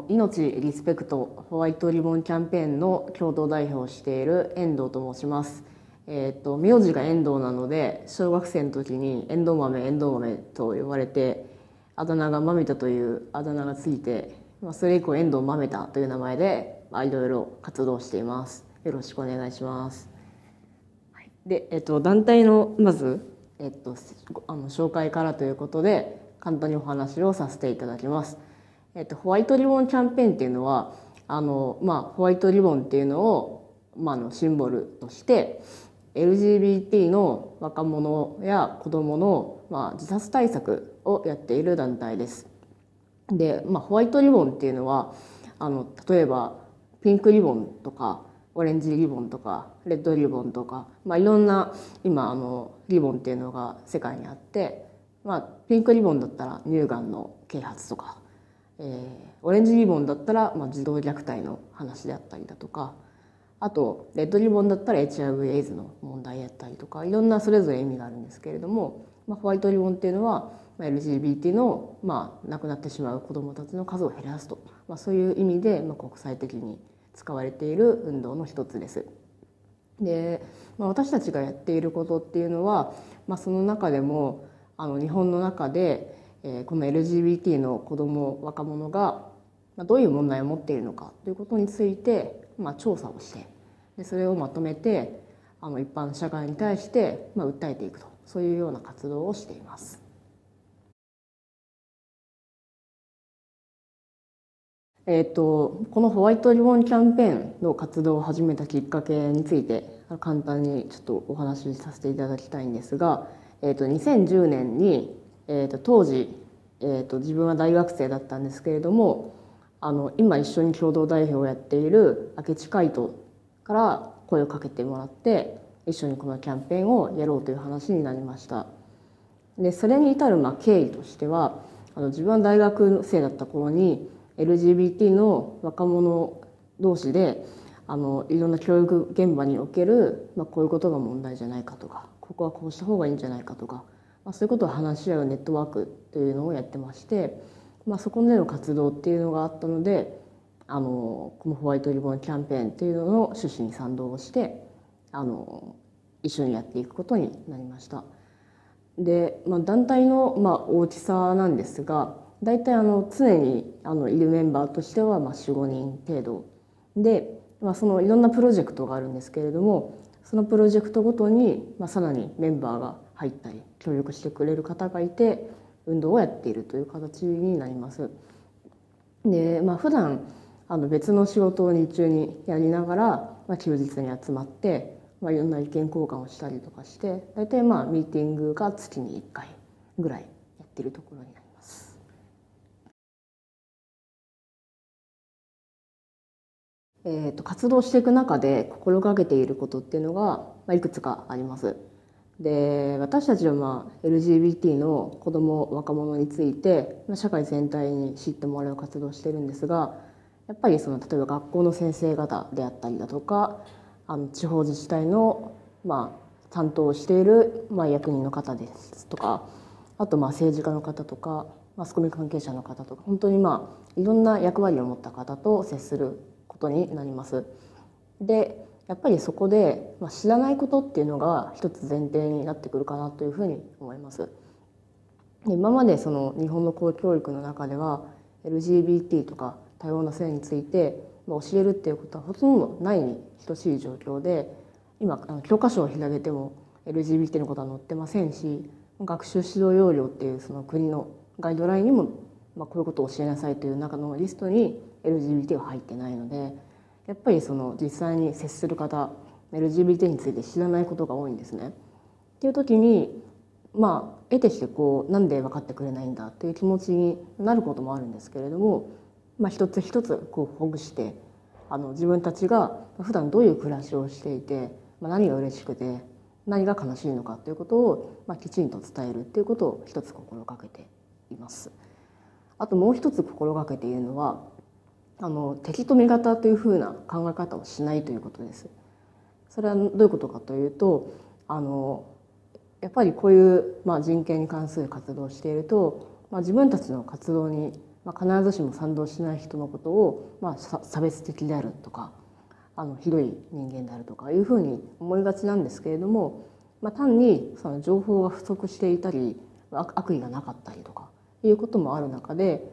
命リスペクトホワイトリボンキャンペーンの共同代表をしている遠藤と申します。名字が遠藤なので、小学生の時に遠藤豆遠藤豆と呼ばれて、あだ名が豆田というあだ名がついて、それ以降遠藤豆田という名前でいろいろ活動しています。よろしくお願いします。で、団体のまず、紹介からということで簡単にお話をさせていただきます。ホワイトリボンキャンペーンっていうのはホワイトリボンっていうのを、シンボルとして LGBT の若者や子どもの、自殺対策をやっている団体です。で、ホワイトリボンっていうのは例えばピンクリボンとかオレンジリボンとかレッドリボンとか、いろんな今リボンっていうのが世界にあって、ピンクリボンだったら乳がんの啓発とか、オレンジリボンだったら、児童虐待の話であったりだとか、あとレッドリボンだったら HIV エイズの問題やったりとか、いろんなそれぞれ意味があるんですけれども、ホワイトリボンっていうのは、LGBT の、亡くなってしまう子どもたちの数を減らすと、そういう意味で、国際的に使われている運動の一つです。で、私たちがやっていることっていうのは、その中でも日本の中でこの LGBT の子ども若者がどういう問題を持っているのかということについて、調査をして、でそれをまとめて一般社会に対して、訴えていくと、そういうような活動をしています。このホワイトリボンキャンペーンの活動を始めたきっかけについて簡単にちょっとお話しさせていただきたいんですが、2010年に、当時、自分は大学生だったんですけれども、今一緒に共同代表をやっている明智海斗から声をかけてもらって、一緒にこのキャンペーンをやろうという話になりました。でそれに至る経緯としては、自分は大学生だった頃にLGBT の若者同士でいろんな教育現場における、こういうことが問題じゃないかとか、ここはこうした方がいいんじゃないかとか、そういうことを話し合うネットワークというのをやってまして、そこでの活動っていうのがあったので、このホワイトリボンキャンペーンっていうのの趣旨に賛同をして一緒にやっていくことになりました。で、団体の大きさなんですが、大体常にいるメンバーとしては4、5人程度で、そのいろんなプロジェクトがあるんですけれども、そのプロジェクトごとにさらにメンバーが入ったり協力してくれる方がいて運動をやっているという形になります。で、普段別の仕事を日中にやりながら、休日に集まっていろんな意見交換をしたりとかして、大体ミーティングが月に1回ぐらいやってるところになります。活動していく中で心がけていることっていうのが、いくつかあります。で、私たちはLGBT の子ども若者について社会全体に知ってもらう活動をしてるんですが、やっぱり例えば学校の先生方であったりだとか、地方自治体の、担当している、役人の方ですとか、あと政治家の方とかマスコミ関係者の方とか、本当にいろんな役割を持った方と接することになります。でやっぱりそこで、知らないことっていうのが一つ前提になってくるかなというふうに思います。で今まで日本の公教育の中では LGBT とか多様な性について教えるっていうことはほとんどないに等しい状況で、今教科書を広げても LGBT のことは載ってませんし、学習指導要領っていうその国のガイドラインにも、こういうことを教えなさいという中のリストに LGBT は入ってないので、やっぱり実際に接する方 LGBT について知らないことが多いんですね。っていう時に得てしてなんで分かってくれないんだっていう気持ちになることもあるんですけれども、一つ一つほぐして自分たちが普段どういう暮らしをしていて、何が嬉しくて何が悲しいのかということをきちんと伝えるっていうことを一つ心がけています。あともう一つ心がけているのは敵と味方というふうな考え方をしないということです。それはどういうことかというと、やっぱりこういう人権に関する活動をしていると、自分たちの活動に必ずしも賛同しない人のことを、差別的であるとかひどい人間であるとかいうふうに思いがちなんですけれども、単にその情報が不足していたり悪意がなかったりとかいうこともある中で、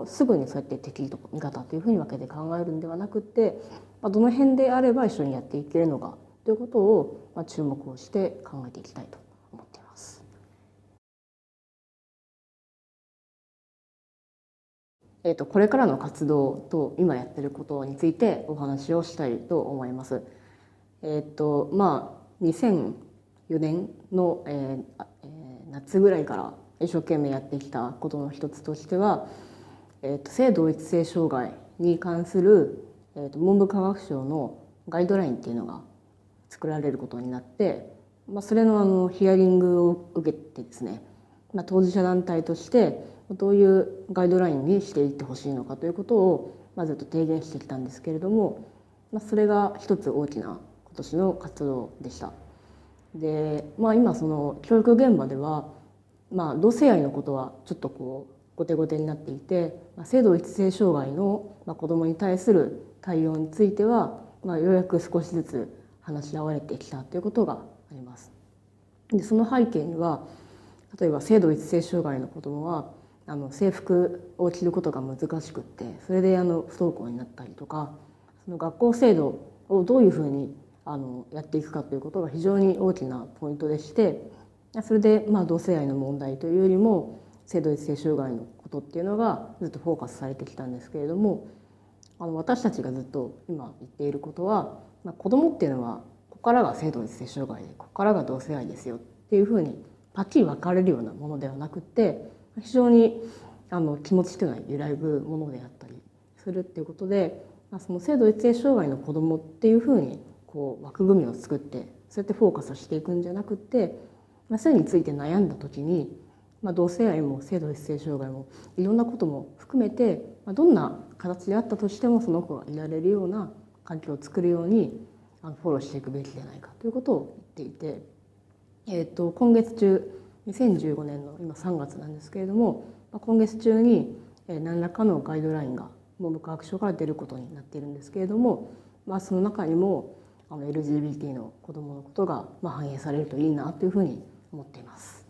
すぐにそうやって敵と味方というふうに分けて考えるんではなくって、どの辺であれば一緒にやっていけるのかということを、注目をして考えていきたいと思っています。これからの活動と今やってることについてお話をしたいと思います。2004年の、夏ぐらいから一生懸命やってきたことの一つとしては、性同一性障害に関する、文部科学省のガイドラインっていうのが作られることになって、それのヒアリングを受けてですね、当事者団体としてどういうガイドラインにしていってほしいのかということを、ずっと提言してきたんですけれども、それが一つ大きな今年の活動でした。で、今その教育現場では、同性愛のことはちょっと後手後手になっていて、性同一性障害の子どもに対する対応については、ようやく少しずつ話し合われてきたということがあります。でその背景には、例えば性同一性障害の子どもは制服を着ることが難しくって、それで不登校になったりとか、その学校制度をどういうふうにやっていくかということが非常に大きなポイントでして、それで同性愛の問題というよりも性同一性障害のことっていうのがずっとフォーカスされてきたんですけれども、私たちがずっと今言っていることは、子どもっていうのはここからが性同一性障害でここからが同性愛ですよっていうふうにパッキリ分かれるようなものではなくて、非常に気持ちというのは揺らぐものであったりするっていうことで、その性同一性障害の子どもっていうふうに枠組みを作ってそうやってフォーカスしていくんじゃなくて、性について悩んだ時に、同性愛も性同一性障害もいろんなことも含めて、どんな形であったとしてもその子がいられるような環境を作るようにフォローしていくべきではないかということを言っていて、今月中2015年の今3月なんですけれども、今月中に何らかのガイドラインが文部科学省から出ることになっているんですけれども、その中にもLGBT の子どものことが反映されるといいなというふうに思っています。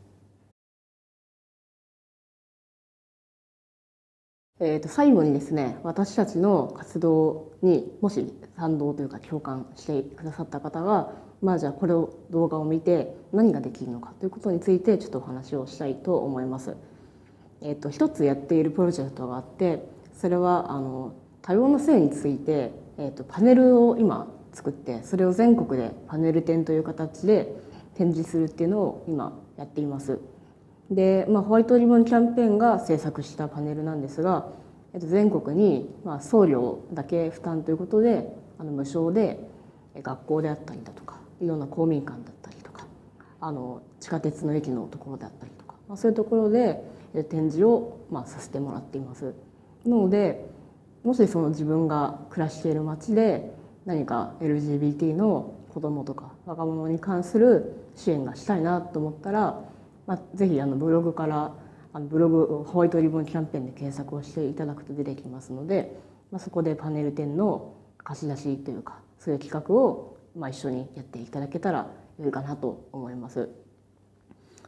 最後にですね、私たちの活動にもし賛同というか共感してくださった方が、じゃあこれを動画を見て何ができるのかということについてちょっとお話をしたいと思います。一つやっているプロジェクトがあって、それは多様な性について、パネルを今作って、それを全国でパネル展という形で展示するっていうのを今やっています。で、ホワイトリボンキャンペーンが制作したパネルなんですが、全国に送料だけ負担ということで無償で学校であったりだとか、いろんな公民館だったりとか、地下鉄の駅のところであったりとか、そういうところで展示をさせてもらっています。なので、もしその自分が暮らしている街で何か LGBT の子どもとか若者に関する支援がしたいなと思ったら、ぜひブログからブログホワイトリボンキャンペーンで検索をしていただくと出てきますので、そこでパネル展の貸し出しというか、そういう企画を一緒にやっていただけたら良いかなと思います。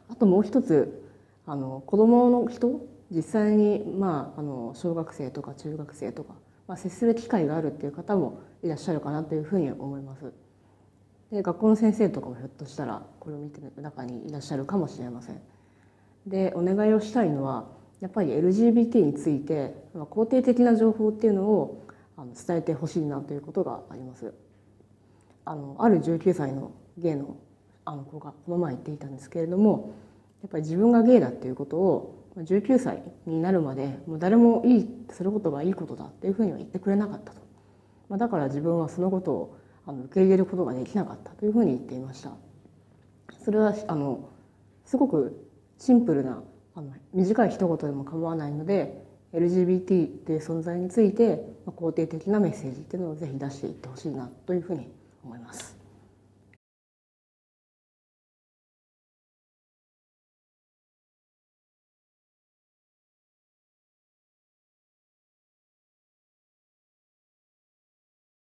あともう一つ、子どもの人、実際に小学生とか中学生とか、接する機会があるっていう方もいらっしゃるかなというふうに思います。で、学校の先生とかもひょっとしたらこれを見てる中にいらっしゃるかもしれません。で、お願いをしたいのはやっぱり LGBT について肯定的な情報っていうのを伝えてほしいなということがあります。ある19歳のゲイの子がこの前言っていたんですけれども、やっぱり自分がゲイだっていうことを19歳になるまでもう誰もすることがいいことだっていうふうには言ってくれなかったと、だから自分はそのことを受け入れることができなかったというふうに言っていました。それはすごくシンプルな短い一言でも構わないので、 LGBT という存在について肯定的なメッセージっていうのをぜひ出していってほしいなというふうに思います。